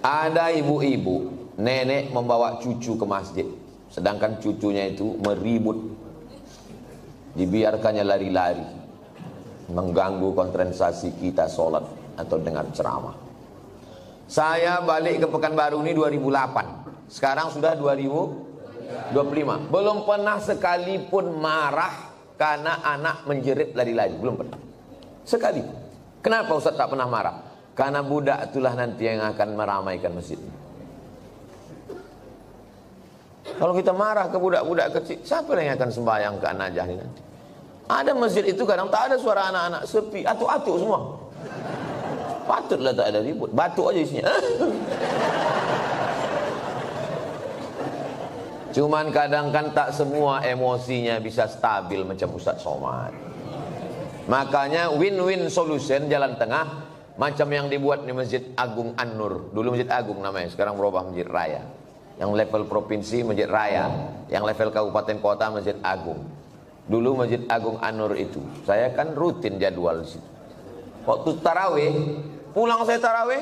Ada ibu-ibu, nenek membawa cucu ke masjid, sedangkan cucunya itu meribut, dibiarkannya lari-lari, mengganggu konsentrasi kita sholat atau dengar ceramah. Saya balik ke Pekanbaru ini 2008, sekarang sudah 2025, belum pernah sekalipun marah karena anak menjerit lari-lari, belum pernah sekali. Kenapa Ustaz tak pernah marah? Karena budak itulah nanti yang akan meramaikan masjid. Kalau kita marah ke budak-budak kecil, siapa yang akan sembahyang ke An-Najah ini nanti? Ada masjid itu kadang tak ada suara anak-anak, sepi, atuk-atuk semua. Patutlah tak ada ribut, batuk aja isinya. Cuman kadang kan tak semua emosinya bisa stabil macam Ustaz Somad. Makanya win-win solution, jalan tengah, macam yang dibuat di Masjid Agung An-Nur. Dulu Masjid Agung namanya, sekarang berubah Masjid Raya. Yang level provinsi Masjid Raya, yang level kabupaten kota Masjid Agung. Dulu Masjid Agung An-Nur itu, saya kan rutin jadwal di situ. Waktu tarawih, pulang saya tarawih,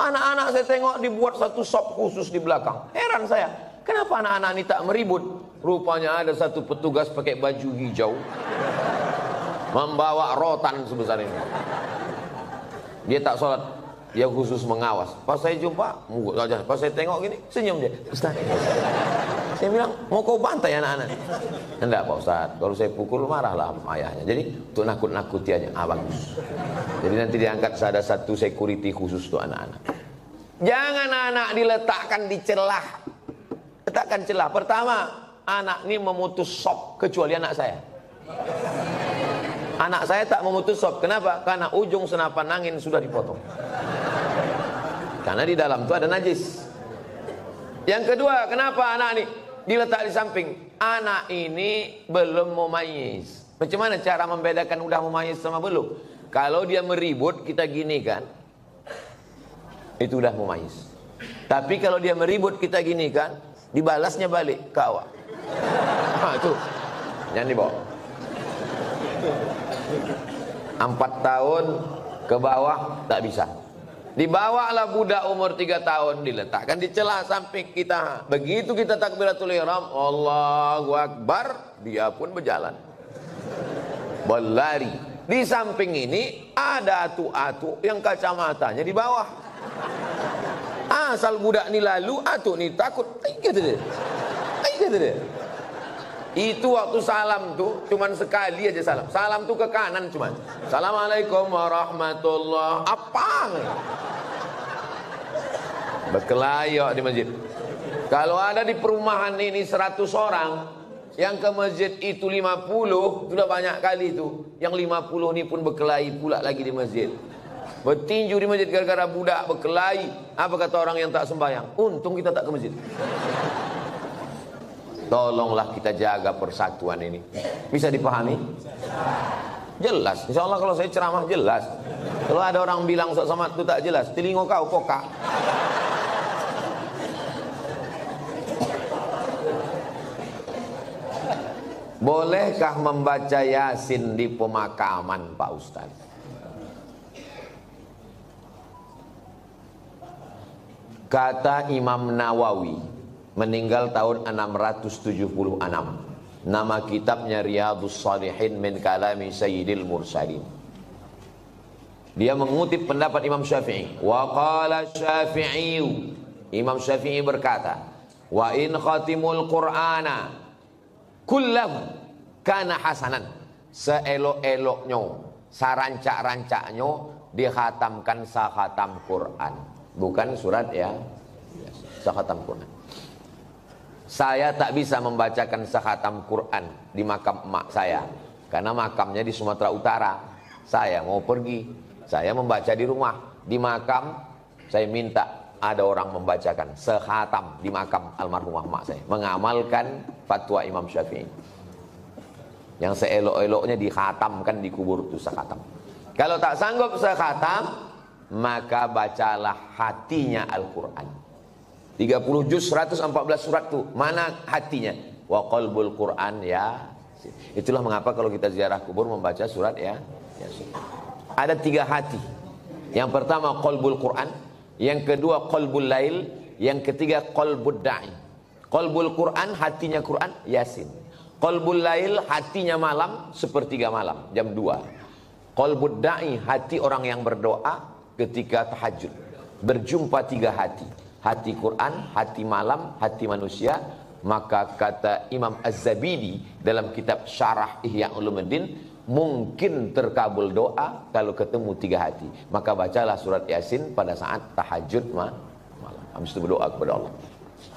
anak-anak saya tengok dibuat satu sop khusus di belakang. Heran saya, kenapa anak-anak ini tak meribut? Rupanya ada satu petugas pakai baju hijau, membawa rotan sebesar ini. Dia tak sholat, dia khusus mengawas. Pas saya jumpa, pas saya tengok gini, senyum dia. Ustaz, saya bilang, mau kau bantai anak-anak? Enggak Pak Ustaz, kalau saya pukul marahlah ayahnya. Jadi untuk nakut-nakuti aja, bagus. Jadi nanti diangkat ada satu security khusus untuk anak-anak. Jangan anak diletakkan di celah. Letakkan celah. Pertama, anak ini memutus sop, kecuali anak saya. Anak saya tak memutus sop. Kenapa? Karena ujung senapan angin sudah dipotong. Karena di dalam itu ada najis. Yang kedua, kenapa anak ini diletak di samping? Anak ini belum mumayyiz. Macam mana cara membedakan udah mumayyiz sama belum? Kalau dia meribut, kita gini kan, itu udah mumayyiz. Tapi kalau dia meribut, kita gini kan, dibalasnya balik ke awak. Itu jangan dibawa. 4 tahun ke bawah tak bisa. Dibawalah budak umur 3 tahun, diletakkan di celah samping kita. Begitu kita takbiratul ihram, Allahu Akbar, dia pun berjalan, berlari. Di samping ini ada atuk-atuk yang kacamatanya di bawah. Asal budak ni lalu, atuk ni takut. Kata dia. Kata dia. Itu waktu salam tuh cuman sekali aja salam. Salam tuh ke kanan cuman. Assalamualaikum warahmatullah. Apa? Berkelayok di masjid. Kalau ada di perumahan ini 100 orang, yang ke masjid itu 50, sudah banyak kali itu. Yang 50 ini pun berkelahi pula lagi di masjid. Bertinju di masjid gara-gara budak berkelahi. Apa kata orang yang tak sembahyang? Untung kita tak ke masjid. Tolonglah kita jaga persatuan ini. Bisa dipahami? Jelas. Insya Allah kalau saya ceramah jelas. Kalau ada orang bilang Ustaz Somad itu tak jelas, telinga kau kokak. Bolehkah membaca Yasin di pemakaman Pak Ustaz? Kata Imam Nawawi, meninggal tahun 676. Nama kitabnya Riyadhus Shalihin min kalami Sayyidil Mursalin. Dia mengutip pendapat Imam Syafi'i. Wa qala Syafi'i, Imam Syafi'i berkata, wa in khatimul Qur'ana kullahu kana hasanan. Seelok-eloknya, sarancak-rancaknya dikhatamkan sakhatam Quran. Bukan surat ya, sakhatam Quran. Saya tak bisa membacakan sakhatam Quran di makam emak saya, karena makamnya di Sumatera Utara. Saya mau pergi, saya membaca di rumah. Di makam saya minta ada orang membacakan sakhatam di makam almarhumah emak saya, mengamalkan fatwa Imam Syafi'i yang seelok-eloknya dikhatamkan di kubur itu sakhatam. Kalau tak sanggup sakhatam, maka bacalah hatinya Al-Quran. 30 juz 114 surat tuh, mana hatinya? Wa qalbul Quran ya. Itulah mengapa kalau kita ziarah kubur membaca surat ya. Ada 3 hati. Yang pertama qalbul Quran, yang kedua qalbul lail, yang ketiga qalbud da'i. Qalbul Quran, hatinya Quran, Yasin. Qalbul lail, hatinya malam, sepertiga malam, jam 2. Qalbud da'i, hati orang yang berdoa ketika tahajud. Berjumpa 3 hati. Hati Quran, hati malam, hati manusia. Maka kata Imam Az-Zabidi dalam kitab Syarah Ihya Ulumuddin, mungkin terkabul doa kalau ketemu 3 hati. Maka bacalah surat Yasin pada saat tahajud malam. Habis itu berdoa kepada Allah.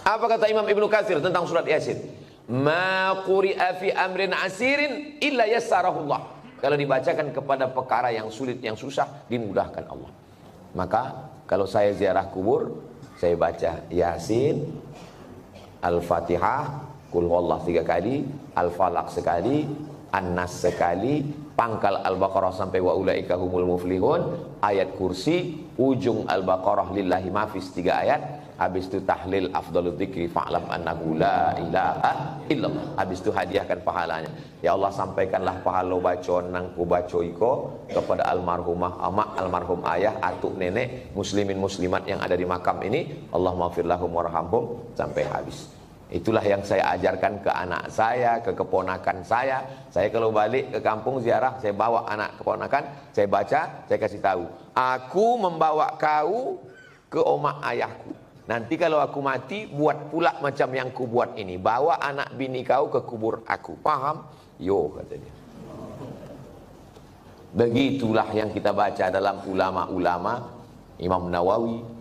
Apa kata Imam Ibnu Katsir tentang surat Yasin? Ma quri'a fi amrin asirin illa yassarahullah. Kalau dibacakan kepada perkara yang sulit, yang susah, dimudahkan Allah. Maka kalau saya ziarah kubur, saya baca Yasin, Al-Fatihah, Qul huwallahu 3 kali, Al-Falaq sekali, An-Nas sekali, pangkal Al-Baqarah sampai wa ulaika humul muflihun, ayat kursi, ujung Al-Baqarah lillahi mafis 3 ayat, habis itu tahlil afdalul dzikri fa'lam annahu la ilaha illallah, habis itu hadiahkan pahalanya. Ya Allah, sampaikanlah pahala bacaan nang ku baca iko kepada almarhumah amak, almarhum ayah, atuk nenek, muslimin muslimat yang ada di makam ini, Allah maghfir lahum warhamhum, sampai habis. Itulah yang saya ajarkan ke anak saya, ke keponakan saya. Saya kalau balik ke kampung ziarah, saya bawa anak keponakan, saya baca, saya kasih tahu, aku membawa kau ke omak ayahku. Nanti kalau aku mati, buat pula macam yang ku buat ini. Bawa anak bini kau ke kubur aku. Paham? Yo, kata dia. Begitulah yang kita baca dalam ulama-ulama. Imam Nawawi.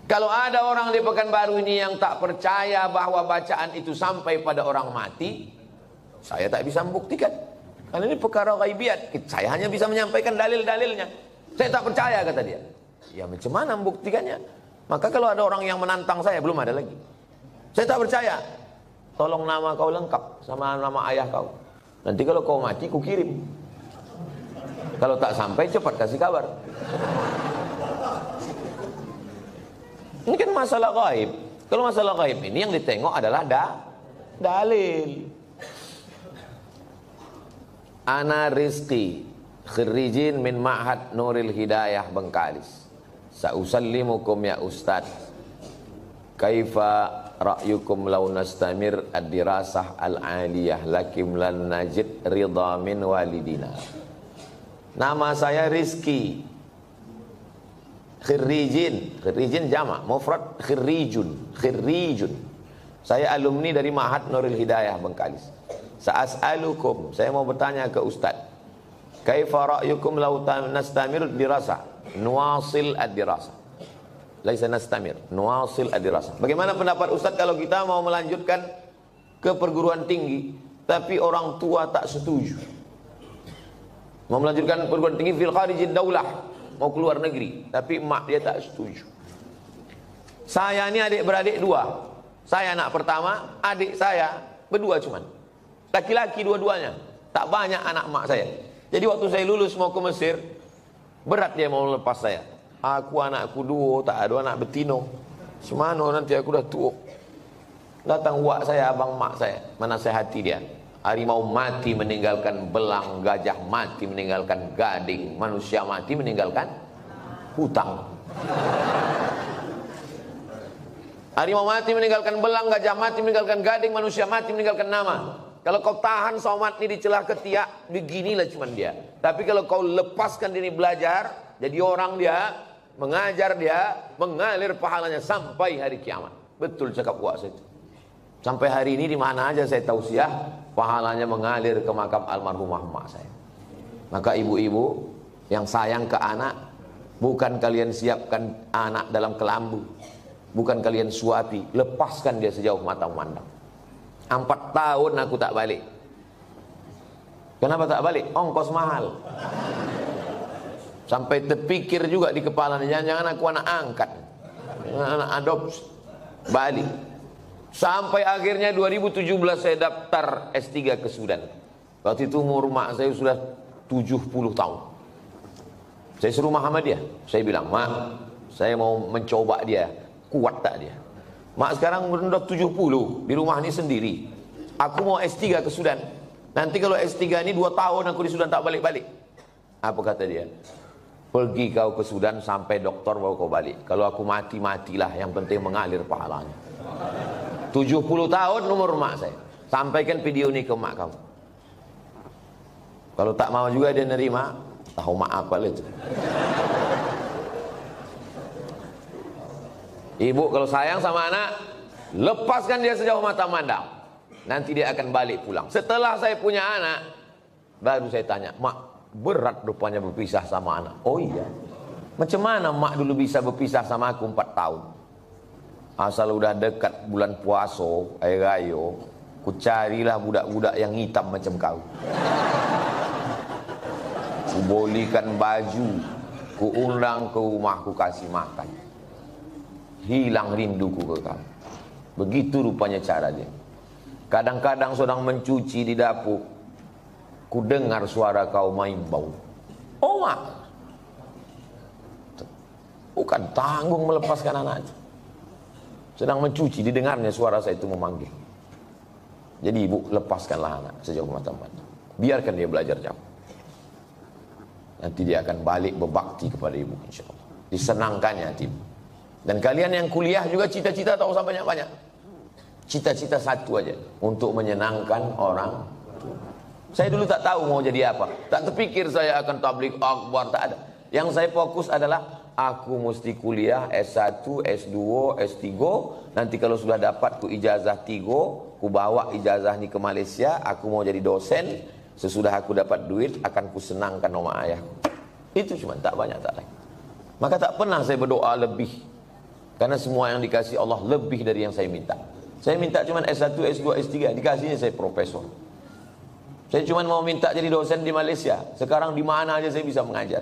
Kalau ada orang di Pekanbaru ini yang tak percaya bahwa bacaan itu sampai pada orang mati, saya tak bisa membuktikan. Karena ini perkara ghaibiat. Saya hanya bisa menyampaikan dalil-dalilnya. Saya tak percaya, kata dia. Ya macam mana membuktikannya? Maka kalau ada orang yang menantang saya, belum ada lagi. Saya tak percaya. Tolong nama kau lengkap sama nama ayah kau. Nanti kalau kau mati, ku kirim. Kalau tak sampai, cepat kasih kabar. Ini kan masalah gaib. Kalau masalah gaib ini yang ditengok adalah dalil. Ana Rizki, khirijin min Ma'had Nuril Hidayah Bengkalis. Sa'usallimukum ya Ustaz. Kaifa ra'yukum law nastamir ad-dirasah al-aliyah lakim lan najid ridha min walidina. Nama saya Rizki. Khirijin, khirijin jamak, mufrad khirijun, khirijun. Saya alumni dari Ma'had Nuril Hidayah Bengkalis. Sa'as'alukum, saya mau bertanya ke Ustaz. Kaifa ra'yukum law nastamir dirasa? Nuwasil ad-dirasa. Laisa nastamir, nuwasil ad-dirasa. Bagaimana pendapat Ustaz kalau kita mau melanjutkan ke perguruan tinggi, tapi orang tua tak setuju? Mau melanjutkan perguruan tinggi fil kharijid daulah, mau keluar negeri, tapi mak dia tak setuju. Saya ini adik-beradik 2. Saya anak pertama, adik saya berdua cuman. Laki-laki dua-duanya. Tak banyak anak mak saya. Jadi waktu saya lulus mau ke Mesir, berat dia mau lepas saya. Aku anakku 2, tak ada anak betino. Semana nanti aku dah tua. Datang wak saya, abang mak saya, menasihati dia. Harimau mati meninggalkan belang, gajah mati meninggalkan gading, manusia mati meninggalkan hutang. Harimau mati meninggalkan belang, gajah mati meninggalkan gading, manusia mati meninggalkan nama. Kalau kau tahan somat ini di celah ketiak, beginilah cuman dia. Tapi kalau kau lepaskan diri belajar, jadi orang dia, mengajar dia, mengalir pahalanya sampai hari kiamat. Betul cakap wak saya. Sampai hari ini di mana aja saya tausiah, pahalanya mengalir ke makam almarhumah mak saya. Maka ibu-ibu yang sayang ke anak, bukan kalian siapkan anak dalam kelambu, bukan kalian suapi, lepaskan dia sejauh mata memandang. 4 tahun aku tak balik. Kenapa tak balik? Ongkos mahal. Sampai terpikir juga di kepala, jangan-jangan aku anak angkat, anak adopsi. Balik. Sampai akhirnya 2017 saya daftar S3 ke Sudan. Waktu itu umur mak saya sudah 70 tahun. Saya suruh Muhammadiyah. Saya bilang, mak, saya mau mencoba dia, kuat tak dia? Mak sekarang sudah 70, di rumah ini sendiri. Aku mau S3 ke Sudan. Nanti kalau S3 ini 2 tahun aku di Sudan tak balik-balik. Apa kata dia? Pergi kau ke Sudan sampai dokter bawa kau balik. Kalau aku mati, matilah. Yang penting mengalir pahalanya. 70 tahun umur mak saya. Sampaikan video ini ke mak kamu. Kalau tak mau juga dia nerima, tahu mak apa itu. Ibu kalau sayang sama anak, lepaskan dia sejauh mata mandang. Nanti dia akan balik pulang. Setelah saya punya anak, baru saya tanya, mak, berat rupanya berpisah sama anak. Oh iya. Macam mana mak dulu bisa berpisah sama aku 4 tahun? Asal udah dekat bulan puasa, air raya, ku carilah budak-budak yang hitam macam kau. Ku bolikan baju, ku undang ke rumah, ku kasih makan. Hilang rinduku ke kamu. Begitu rupanya cara dia. Kadang-kadang sedang mencuci di dapur, ku dengar suara kau main bau. Oh mak, bukan tanggung melepaskan anak itu. Sedang mencuci, didengarnya suara saya itu memanggil. Jadi ibu, lepaskanlah anak sejauh mata mata. Biarkan dia belajar jauh. Nanti dia akan balik berbakti kepada ibu, insya Allah. Disenangkannya hati ibu. Dan kalian yang kuliah juga cita-cita tak usah banyak-banyak. Cita-cita satu aja, untuk menyenangkan orang. Saya dulu tak tahu mau jadi apa. Tak terpikir saya akan tabligh akbar, tak ada. Yang saya fokus adalah aku mesti kuliah S1, S2, S3. Nanti kalau sudah dapat ku ijazah 3, ku bawa ijazah ini ke Malaysia. Aku mau jadi dosen. Sesudah aku dapat duit, akan ku senangkan oma ayahku. Itu cuma, tak banyak, tak lain. Maka tak pernah saya berdoa lebih. Karena semua yang dikasih Allah lebih dari yang saya minta. Saya minta cuma S1, S2, S3. Dikasihnya saya profesor. Saya cuma mau minta jadi dosen di Malaysia. Sekarang di mana aja saya bisa mengajar.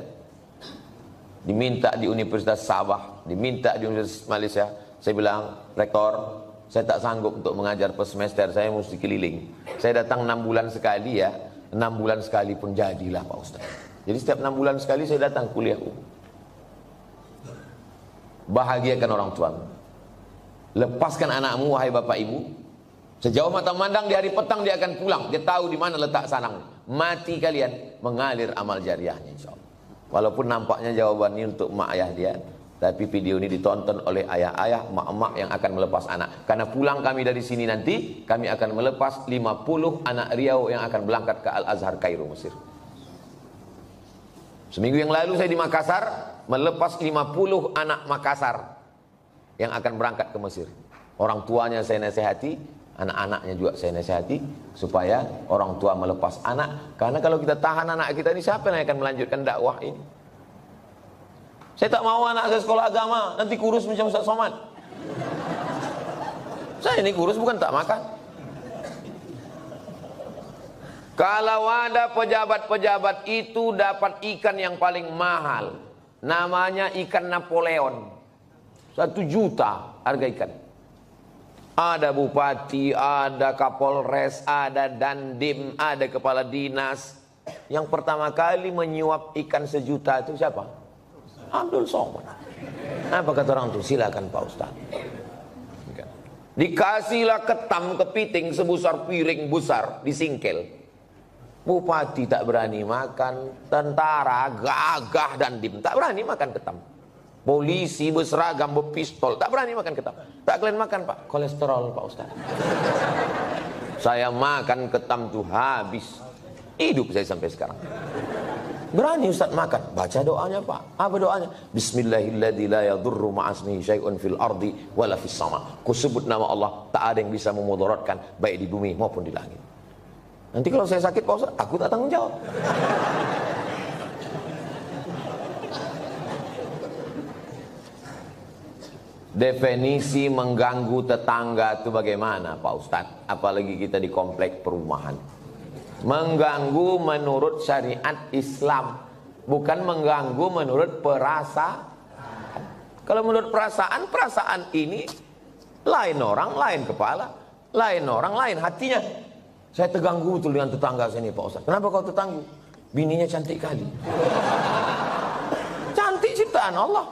Diminta di Universitas Sabah, diminta di Universitas Malaysia. Saya bilang, rektor, saya tak sanggup untuk mengajar per semester, saya mesti keliling. Saya datang 6 bulan sekali ya, 6 bulan sekali pun jadilah Pak Ustaz. Jadi setiap 6 bulan sekali saya datang kuliah. Bahagiakan orang tuamu. Lepaskan anakmu, wahai bapak ibu. Sejauh mata memandang, di hari petang dia akan pulang. Dia tahu di mana letak sarang. Mati kalian, mengalir amal jariahnya insya Allah. Walaupun nampaknya jawaban ini untuk mak ayah dia, tapi video ini ditonton oleh ayah-ayah, mak-mak yang akan melepas anak. Karena pulang kami dari sini nanti, kami akan melepas 50 anak Riau yang akan berangkat ke Al-Azhar Kairo, Mesir. Seminggu yang lalu saya di Makassar, melepas 50 anak Makassar yang akan berangkat ke Mesir. Orang tuanya saya nasihati, anak-anaknya juga saya nasihati, supaya orang tua melepas anak. Karena kalau kita tahan anak kita ini, siapa yang akan melanjutkan dakwah ini? Saya tak mau anak saya sekolah agama, nanti kurus macam Ustaz Somad. Saya ini kurus bukan tak makan. Kalau ada pejabat-pejabat itu dapat ikan yang paling mahal, namanya ikan Napoleon, 1 juta harga ikan. Ada bupati, ada kapolres, ada dandim, ada kepala dinas. Yang pertama kali menyuap ikan 1 juta itu siapa? Abdul Somad. Apa kata orang itu? Silakan Pak Ustaz. Dikasihlah ketam kepiting sebesar piring besar, disingkel. Bupati tak berani makan, tentara gagah dandim tak berani makan ketam. Polisi berseragam berpistol tak berani makan ketam. Tak kalian makan Pak, kolesterol Pak Ustaz. Saya makan ketam tuh habis. Hidup saya sampai sekarang. Berani Ustaz makan, baca doanya Pak. Apa doanya? Bismillahilladzi la yadurru ma'asmihi syai'un fil ardi wala fis sama. Ku sebut nama Allah, tak ada yang bisa memudaratkan baik di bumi maupun di langit. Nanti kalau saya sakit Pak Ustaz, aku tak tanggung jawab. Definisi mengganggu tetangga itu bagaimana Pak Ustaz? Apalagi kita di komplek perumahan. Mengganggu menurut syariat Islam, bukan mengganggu menurut perasaan. Kalau menurut perasaan, perasaan ini lain orang, lain kepala, lain orang, lain hatinya. Saya terganggu betul dengan tetangga saya ini Pak Ustaz. Kenapa kau terganggu? Bininya cantik kali. Cantik ciptaan Allah.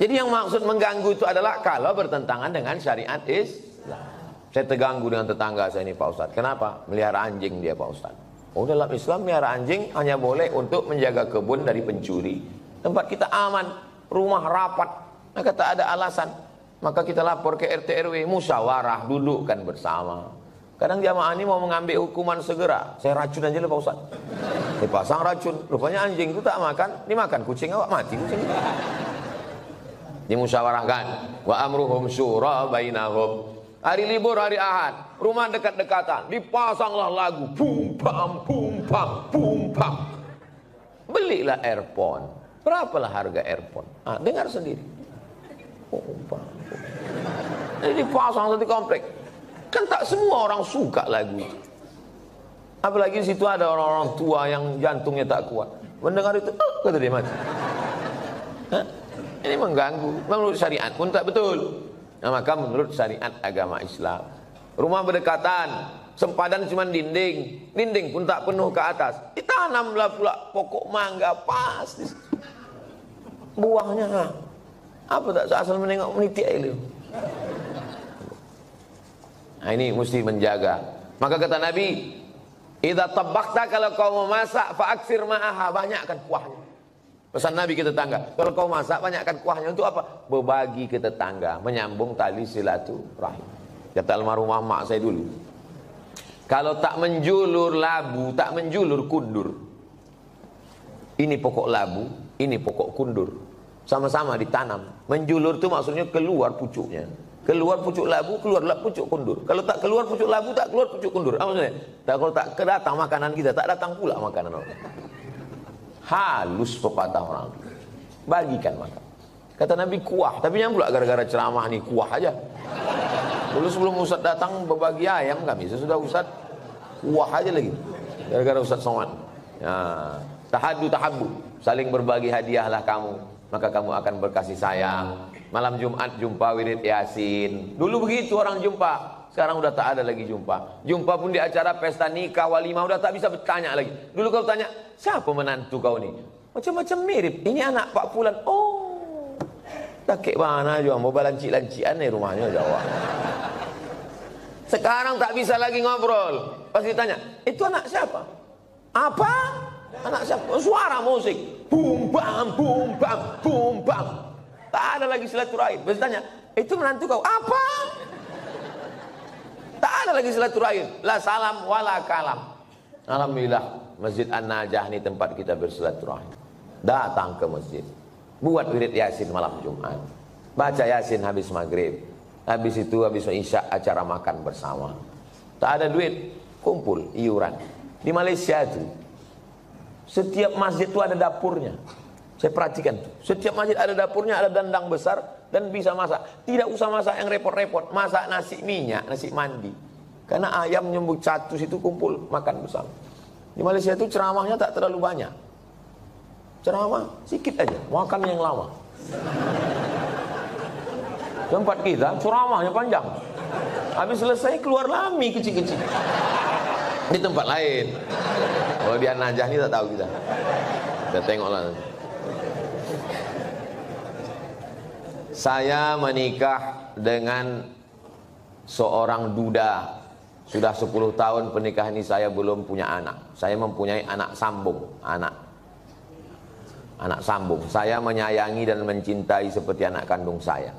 Jadi yang maksud mengganggu itu adalah kalau bertentangan dengan syariat Islam. Saya terganggu dengan tetangga saya ini Pak Ustaz. Kenapa? Melihara anjing dia Pak Ustaz. Oh, dalam Islam miara anjing hanya boleh untuk menjaga kebun dari pencuri. Tempat kita aman, rumah rapat, maka tak ada alasan. Maka kita lapor ke RT RW, musyawarah, dudukkan bersama. Kadang jamaah ini mau mengambil hukuman segera. Saya racun aja lah Pak Ustaz. Dipasang racun. Rupanya anjing itu tak makan, dimakan kucing awak mati kucing. Dimusyawarahkan. Wa amruhum syura bainahum. Hari libur, hari Ahad, rumah dekat-dekatan, dipasanglah lagu bum bam bum bam bum bam. Belilah earphone. Berapalah harga earphone? Ah, dengar sendiri. Bum bam. Jadi dipasang satu komplek. Kan tak semua orang suka lagu itu. Apalagi di situ ada orang-orang tua yang jantungnya tak kuat. Mendengar itu, kata dia mati. Hah? Ini mengganggu. Menurut syariat pun tak betul. Nah, maka menurut syariat agama Islam, rumah berdekatan, sempadan cuma dinding, dinding pun tak penuh ke atas. Ditanamlah pula pokok mangga pas. Buahnya, apa tak asal menengok meniti air. Nah, ini mesti menjaga. Maka kata Nabi, idza tabakhta, kalau kau memasak, fa'aksir ma'aha, banyakkan kuahnya. Pesan Nabi ke tetangga, kalau kau masak banyakkan kuahnya. Untuk apa? Berbagi ke tetangga, menyambung tali silaturahim. Kata almarhumah mak saya dulu, kalau tak menjulur labu, tak menjulur kundur. Ini pokok labu, ini pokok kundur, sama-sama ditanam. Menjulur itu maksudnya keluar pucuknya. Keluar pucuk labu, keluarlah pucuk kundur. Kalau tak keluar pucuk labu, tak keluar pucuk kundur. Apa maksudnya? Kalau tak kedatang makanan kita, tak datang pula makanan orang. Halus pepatah orang. Bagikan makan. Kata Nabi kuah, tapi yang pula gara-gara ceramah nih kuah aja. Dulu sebelum Ustaz datang berbagi ayam kami, sesudah Ustaz kuah aja lagi. Gara-gara Ustaz Somad. Ya, tahaddu tahabbu, saling berbagi hadiahlah kamu, maka kamu akan berkasih sayang. Malam Jumat jumpa wirid Yasin. Dulu begitu orang jumpa. Sekarang udah tak ada lagi jumpa. Jumpa pun di acara pesta nikah, walimah, udah tak bisa bertanya lagi. Dulu kau tanya, siapa menantu kau ni? Macam-macam mirip. Ini anak Pak Fulan. Oh, takik mana juga. Mau balancik-lancian nih rumahnya Jawa. Sekarang tak bisa lagi ngobrol. Pasti tanya, itu anak siapa? Apa? Anak siapa? Suara musik. Bum bam, bum bam, bum bam. Tak ada lagi silaturahim. Pasti tanya, itu menantu kau? Apa? Tak ada lagi silaturahim. La salam wala kalam. Alhamdulillah, Masjid An-Najah ini tempat kita bersilaturahim. Datang ke masjid, buat wirid Yasin malam Jumat, baca Yasin habis maghrib. Habis itu habis Isya acara makan bersama. Tak ada duit, kumpul iuran. Di Malaysia itu setiap masjid itu ada dapurnya. Saya perhatikan tuh. Setiap masjid ada dapurnya, ada dandang besar dan bisa masak. Tidak usah masak yang repot-repot. Masak nasi minyak, nasi mandi. Karena ayam nyembuk catus itu kumpul makan bersama. Di Malaysia itu ceramahnya tak terlalu banyak. Ceramah sedikit aja, makan yang lama. Tempat kita ceramahnya panjang. Habis selesai keluar lami kecil-kecil. Di tempat lain. Kalau di An-Najah ini tak tahu kita. Kita tengoklah nanti. Saya menikah dengan seorang duda. Sudah 10 tahun pernikahan ini saya belum punya anak. Saya mempunyai anak sambung. Anak sambung. Saya menyayangi dan mencintai seperti anak kandung saya.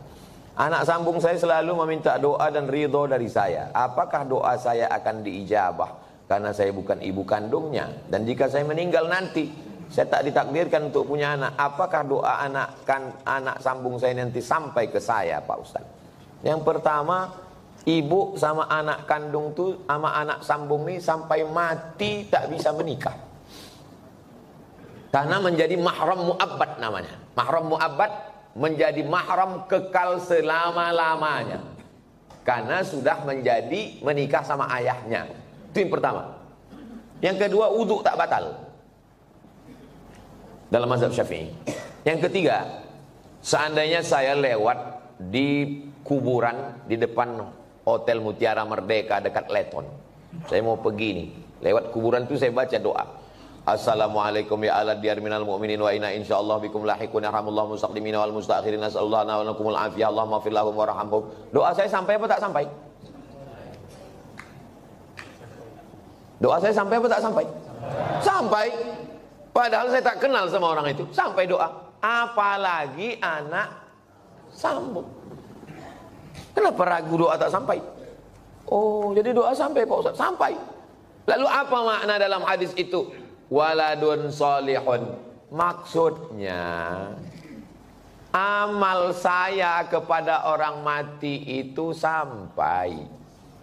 Anak sambung saya selalu meminta doa dan ridho dari saya. Apakah doa saya akan diijabah? Karena saya bukan ibu kandungnya. Dan jika saya meninggal nanti, saya tak ditakdirkan untuk punya anak. Apakah doa anak sambung saya nanti sampai ke saya, Pak Ustaz? Yang pertama, ibu sama anak kandung tuh sama anak sambung ini sampai mati tak bisa menikah. Karena menjadi mahram mu'abbad namanya. Mahram mu'abbad menjadi mahram kekal selama-lamanya. Karena sudah menjadi menikah sama ayahnya. Itu yang pertama. Yang kedua, wudu tak batal dalam mazhab Syafi'i. Yang ketiga, seandainya saya lewat di kuburan di depan Hotel Mutiara Merdeka dekat Leton, saya mau pergi nih, lewat kuburan itu saya baca doa, Assalamualaikum ya ala diyar minal mu'minin wa inna insyaallah bikum lahiqun yarhamullahu mustaqdimina wal mustakhirin nasallallahu wa lakumul afiyah Allahumma fir lahum warhamhum. Doa saya sampai apa tak sampai? Doa saya sampai apa tak sampai? Sampai. Padahal saya tak kenal sama orang itu. Sampai doa. Apalagi anak sambung. Kenapa ragu doa tak sampai? Oh, jadi doa sampai Pak Ustaz? Sampai. Lalu apa makna dalam hadis itu? Waladun solihun. Maksudnya, amal saya kepada orang mati itu sampai.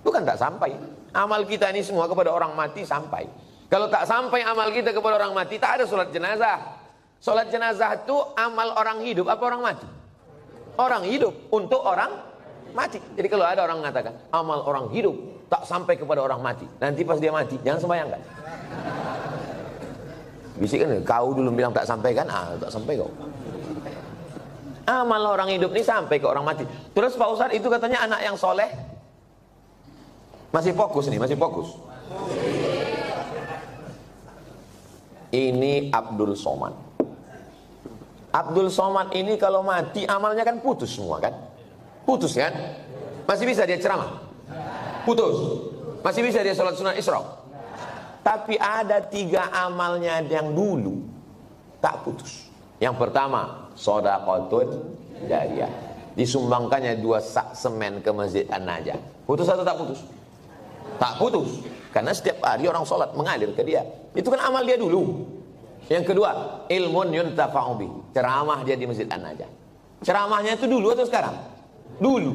Bukan tak sampai. Amal kita ini semua kepada orang mati sampai. Kalau tak sampai amal kita kepada orang mati, tak ada sholat jenazah. Sholat jenazah itu amal orang hidup apa orang mati? Orang hidup untuk orang mati. Jadi kalau ada orang mengatakan amal orang hidup tak sampai kepada orang mati, nanti pas dia mati jangan sembahyangkan. Bisikkan, kau dulu bilang tak sampai kan? Tak sampai kau. Amal orang hidup ini sampai ke orang mati. Terus Pak Ustadz itu katanya anak yang soleh. Masih fokus nih, masih fokus. Ini Abdul Somad. Abdul Somad ini kalau mati amalnya kan putus semua kan? Putus kan? Masih bisa dia ceramah? Putus. Masih bisa dia sholat sunnah Isra? Tapi ada 3 amalnya yang dulu tak putus. Yang pertama, shadaqatun jariyah. Disumbangkannya 2 sak semen ke Masjid An-Najah. Putus atau tak putus? Tak putus. Karena setiap hari orang sholat mengalir ke dia. Itu kan amal dia dulu. Yang kedua, ilmun yuntafa'u bih. Ceramah dia di Masjid An-Najah. Ceramahnya itu dulu atau sekarang? Dulu.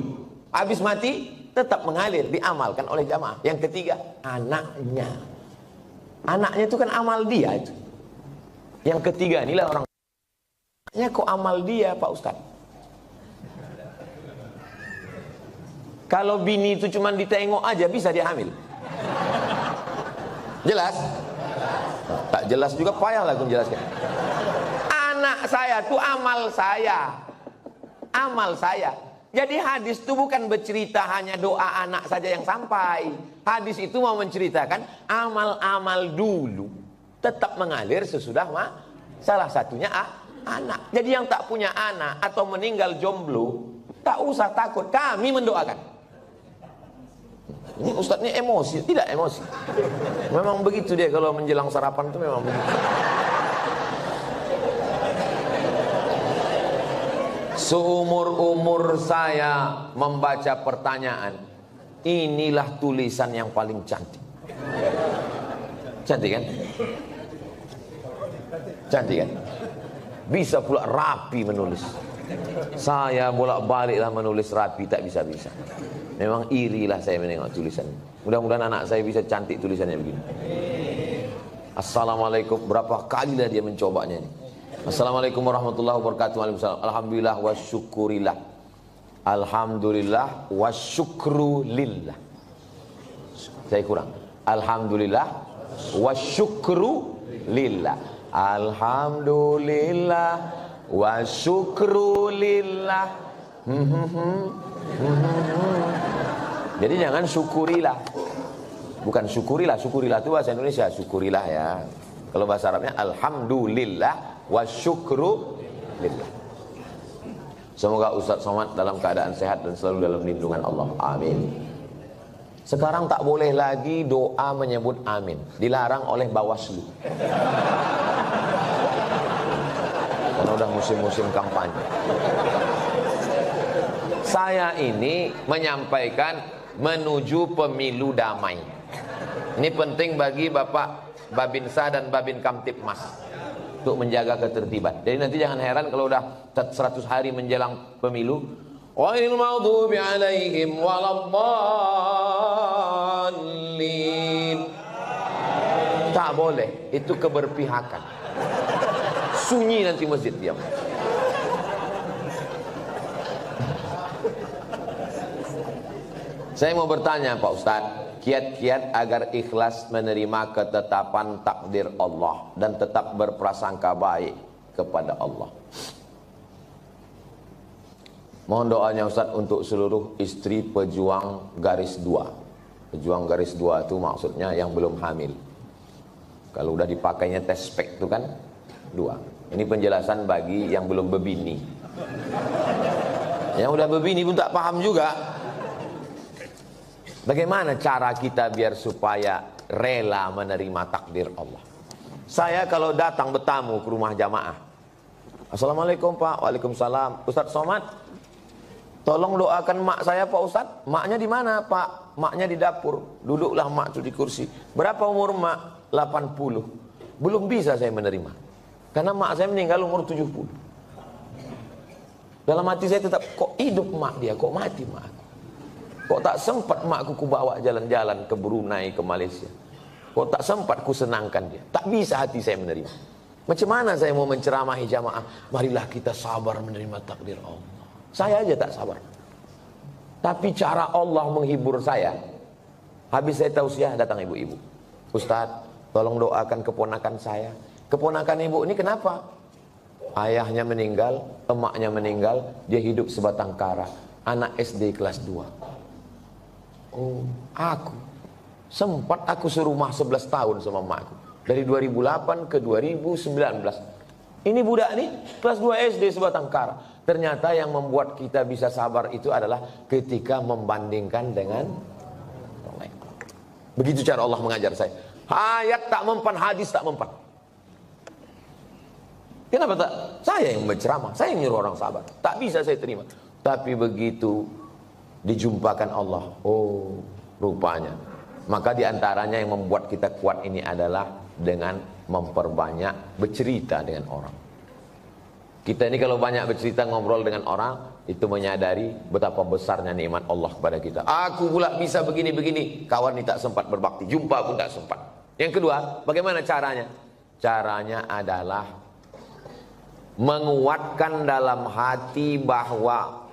Habis mati tetap mengalir, diamalkan oleh jamaah. Yang ketiga, anaknya. Anaknya itu kan amal dia itu. Yang ketiga inilah orang. Anaknya kok amal dia Pak Ustaz? Kalau bini itu cuma ditengok aja bisa dia hamil. Jelas? Tak jelas juga payah lah aku menjelaskan. Anak saya itu amal saya. Amal saya. Jadi hadis itu bukan bercerita hanya doa anak saja yang sampai. Hadis itu mau menceritakan amal-amal dulu tetap mengalir sesudah salah satunya anak. Jadi yang tak punya anak atau meninggal jomblo tak usah takut, kami mendoakan. Ini Ustadz ini emosi, tidak emosi. Memang begitu dia kalau menjelang sarapan itu memang begitu. Seumur-umur saya membaca pertanyaan, inilah tulisan yang paling cantik. Cantik kan? Cantik kan? Bisa pula rapi menulis. Saya bolak-baliklah menulis rapi, tak bisa-bisa. Memang irilah saya menengok tulisan. Mudah-mudahan anak saya bisa cantik tulisannya begini. Assalamualaikum, berapa kali lah dia mencobanya ini. Assalamualaikum warahmatullahi wabarakatuh. Waalaikumsalam. Alhamdulillah wa syukurillah. Alhamdulillah wa syukru lillah. Saya kurang. Alhamdulillah wa syukru lillah. Alhamdulillah wa syukru lillah. Jadi jangan syukurilah. Bukan syukurilah. Syukurilah itu bahasa Indonesia. Syukurilah ya. Kalau bahasa Arabnya alhamdulillah wa syukru lillah. Semoga Ustaz Somad dalam keadaan sehat dan selalu dalam lindungan Allah. Amin. Sekarang tak boleh lagi doa menyebut amin. Dilarang oleh Bawaslu. Karena udah musim-musim kampanye. Saya ini menyampaikan menuju pemilu damai. Ini penting bagi Bapak Babinsa dan Babin Kamtipmas untuk menjaga ketertiban. Jadi nanti jangan heran kalau udah 100 hari menjelang pemilu, ghairil maghdubi alaihim waladdallin. Tak boleh, itu keberpihakan. Sunyi nanti masjid diam. Saya mau bertanya Pak Ustadz, kiat-kiat agar ikhlas menerima ketetapan takdir Allah dan tetap berprasangka baik kepada Allah. Mohon doanya Ustadz untuk seluruh istri pejuang garis 2. Pejuang garis 2 itu maksudnya yang belum hamil. Kalau udah dipakainya tes spek itu kan 2. Ini penjelasan bagi yang belum berbini. Yang udah berbini pun tak paham juga. Bagaimana cara kita biar supaya rela menerima takdir Allah? Saya kalau datang bertamu ke rumah jamaah, Assalamualaikum Pak, Waalaikumsalam. Ustadz Somad, tolong doakan mak saya Pak Ustadz. Maknya di mana Pak? Maknya di dapur. Duduklah mak tuh di kursi. Berapa umur mak? 80. Belum bisa saya menerima. Karena mak saya meninggal umur 70. Dalam hati saya tetap, kok hidup mak dia, kok mati mak aku? Kok tak sempat makku ku bawa jalan-jalan ke Brunei, ke Malaysia? Kok tak sempat ku senangkan dia? Tak bisa hati saya menerima. Macam mana saya mau menceramahi jamaah? Marilah kita sabar menerima takdir Allah. Saya aja tak sabar. Tapi cara Allah menghibur saya. Habis saya tausiah, datang ibu-ibu. Ustadz, tolong doakan keponakan saya. Keponakan ibu ini kenapa? Ayahnya meninggal, emaknya meninggal, dia hidup sebatang kara. Anak SD kelas 2. Oh, aku serumah 11 tahun sama emakku. Dari 2008 ke 2019. Ini budak nih, kelas 2 SD sebatang kara. Ternyata yang membuat kita bisa sabar itu adalah ketika membandingkan dengan orang lain. Begitu cara Allah mengajar saya. Ayat tak mempan, hadis tak mempan. Kenapa tak? Saya yang berceramah, saya yang nyuruh orang sabar. Tak bisa saya terima. Tapi begitu dijumpakan Allah, oh rupanya. Maka diantaranya yang membuat kita kuat ini adalah dengan memperbanyak bercerita dengan orang. Kita ini kalau banyak bercerita ngobrol dengan orang, itu menyadari betapa besarnya nikmat Allah kepada kita. Aku pula bisa begini-begini, kawan ini tak sempat berbakti, jumpa pun tak sempat. Yang kedua, bagaimana caranya? Caranya adalah menguatkan dalam hati bahwa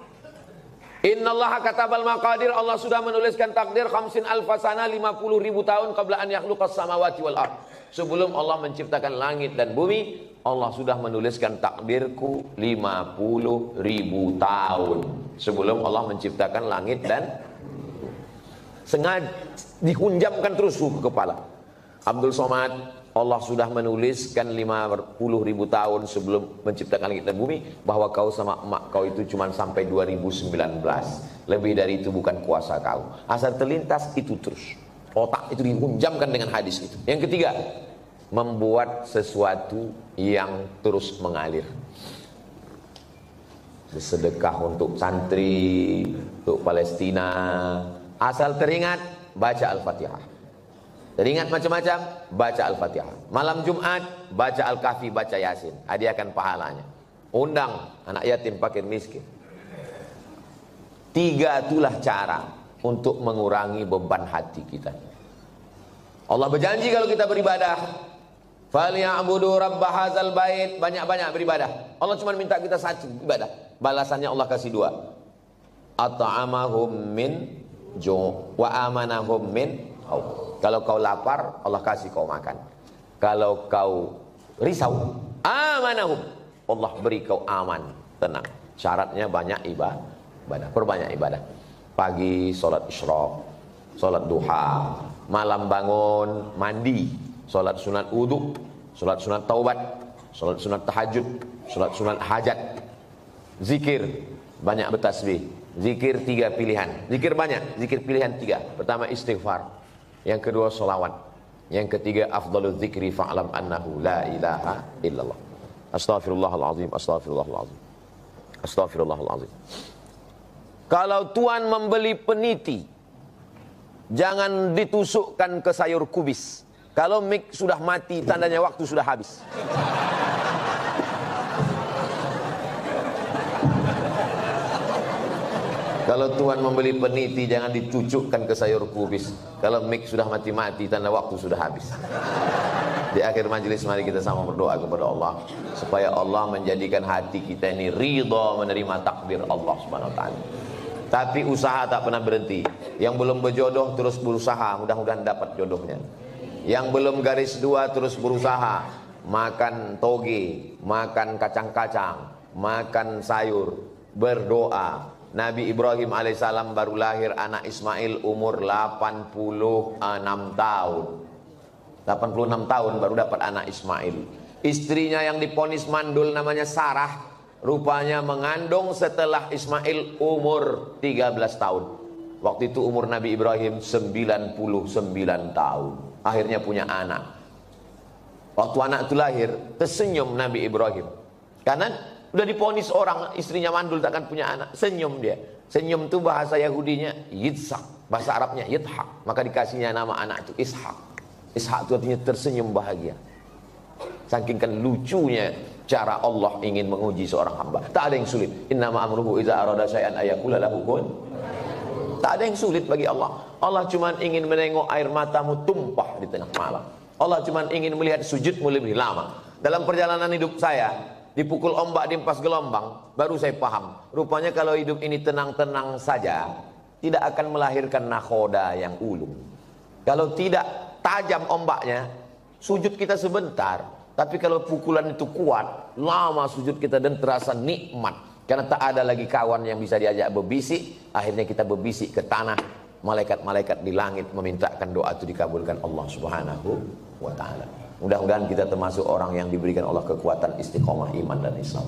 Innallaha katabal maqadir, Allah sudah menuliskan takdir 50 alfasana, 50.000 tahun qabla an yakhluqas samawati wal ard. Sebelum Allah menciptakan langit dan bumi, Allah sudah menuliskan takdirku 50.000 tahun sebelum Allah menciptakan langit dan sengaja dihunjamkan terus ke kepala. Abdul Somad, Allah sudah menuliskan 50.000 tahun sebelum menciptakan langit dan bumi bahwa kau sama emak kau itu cuma sampai 2019. Lebih dari itu bukan kuasa kau. Asal terlintas itu terus. Otak itu dihunjamkan dengan hadis itu. Yang ketiga, membuat sesuatu yang terus mengalir. Bersedekah untuk santri, untuk Palestina. Asal teringat, baca Al-Fatihah. Teringat macam-macam, baca Al-Fatihah. Malam Jumat, baca Al-Kahfi, baca Yasin. Hadiahkan pahalanya. Undang anak yatim, fakir, miskin. 3 itulah cara untuk mengurangi beban hati kita. Allah berjanji kalau kita beribadah, falyabudu rabb hadzal bait, banyak-banyak beribadah. Allah cuma minta kita satu ibadah. Balasannya Allah kasih 2. At'amahum min ju' wa amanahum min khawf. Kalau kau lapar, Allah kasih kau makan. Kalau kau risau, amanahum, Allah beri kau aman, tenang. Syaratnya banyak ibadah. Perbanyak ibadah. Pagi sholat isyraq, sholat duha, malam bangun mandi, sholat sunat wudu, sholat sunat taubat, sholat sunat tahajud, sholat sunat hajat, zikir, banyak bertasbih. Zikir 3 pilihan, zikir banyak, zikir pilihan 3. Pertama istighfar, yang kedua sholawat, yang ketiga afdalul zikri fa'lam annahu la ilaha illallah. Astaghfirullahaladzim, astaghfirullahaladzim, astaghfirullahaladzim. Kalau tuan membeli peniti, jangan ditusukkan ke sayur kubis. Kalau mik sudah mati, tandanya waktu sudah habis. Kalau tuan membeli peniti, jangan ditucukkan ke sayur kubis. Kalau mik sudah mati-mati, tanda waktu sudah habis. Di akhir majelis mari kita sama berdoa kepada Allah supaya Allah menjadikan hati kita ini ridha menerima takdir Allah Subhanahu wa taala. Tapi usaha tak pernah berhenti. Yang belum berjodoh terus berusaha, mudah-mudahan dapat jodohnya. Yang belum garis 2 terus berusaha, makan toge, makan kacang-kacang, makan sayur, berdoa. Nabi Ibrahim alaihissalam baru lahir anak Ismail umur 86 tahun. 86 tahun baru dapat anak Ismail. Istrinya yang diponis mandul namanya Sarah, rupanya mengandung setelah Ismail umur 13 tahun. Waktu itu umur Nabi Ibrahim 99 tahun. Akhirnya punya anak. Waktu anak itu lahir, tersenyum Nabi Ibrahim. Karena udah diponis orang, istrinya mandul takkan punya anak, senyum dia. Senyum itu bahasa Yahudinya Yitzhak, bahasa Arabnya Yithak. Maka dikasihnya nama anak itu Ishak. Ishak itu artinya tersenyum bahagia. Saking kan lucunya cara Allah ingin menguji seorang hamba. Tak ada yang sulit. Innama amruhu iza arada syai'an ayaqula lahu kun. Tak ada yang sulit bagi Allah. Allah cuma ingin menengok air matamu tumpah di tengah malam. Allah cuma ingin melihat sujudmu lebih lama. Dalam perjalanan hidup saya, dipukul ombak di empas gelombang, baru saya paham. Rupanya kalau hidup ini tenang-tenang saja, tidak akan melahirkan nakhoda yang ulung. Kalau tidak tajam ombaknya, sujud kita sebentar. Tapi kalau pukulan itu kuat, lama sujud kita dan terasa nikmat. Karena tak ada lagi kawan yang bisa diajak berbisik. Akhirnya kita berbisik ke tanah. Malaikat-malaikat di langit memintakan doa itu dikabulkan Allah Subhanahu wa ta'ala. Mudah-mudahan kita termasuk orang yang diberikan Allah kekuatan istiqomah iman dan Islam.